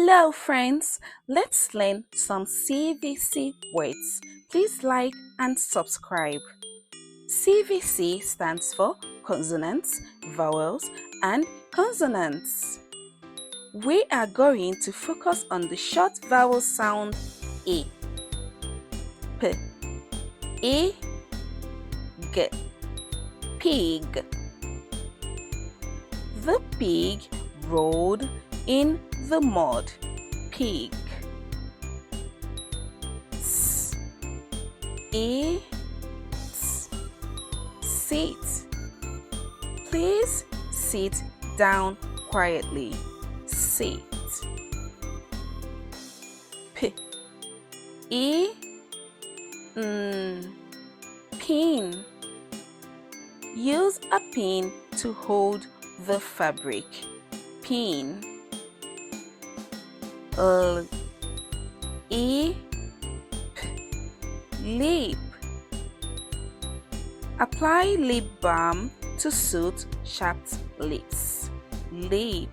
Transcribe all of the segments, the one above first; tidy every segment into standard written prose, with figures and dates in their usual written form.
Hello friends, let's learn some CVC words. Please like and subscribe. CVC stands for Consonants, Vowels and Consonants. We are going to focus on the short vowel sound A. P, E, G, pig. The pig rolled in the mud. Pig. S, E, S, sit. Please sit down quietly. Sit. P, E, N, pin. Use a pin to hold the fabric. Pin. L, E, P, lip. Apply lip balm to suit chapped lips. Lip.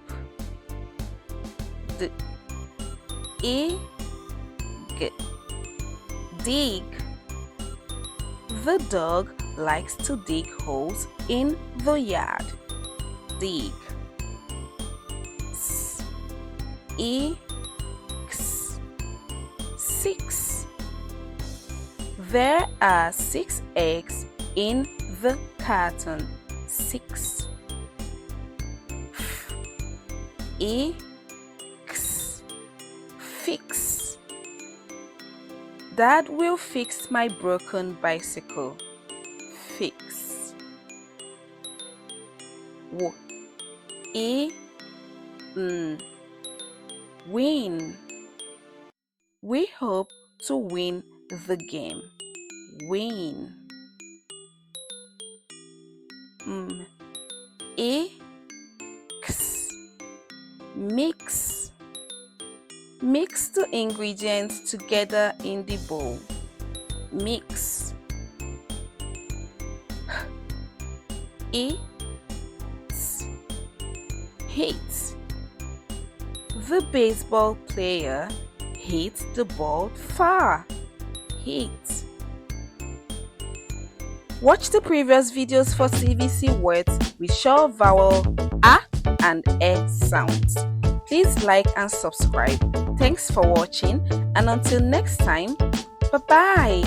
D, E, G, dig. The dog likes to dig holes in the yard. Dig. S, E, X, 6. There are 6 eggs in the carton. 6. F, E, X, fix. Dad will fix my broken bicycle. Fix. W, E, N, win. We hope to win the game. Win. M, E, X, mix. Mix the ingredients together in the bowl. Mix. H, E, S, hit. The baseball player hit the ball far. Hit. Watch the previous videos for CVC words with short vowel A and E sounds. Please like and subscribe. Thanks for watching, and until next time, bye-bye.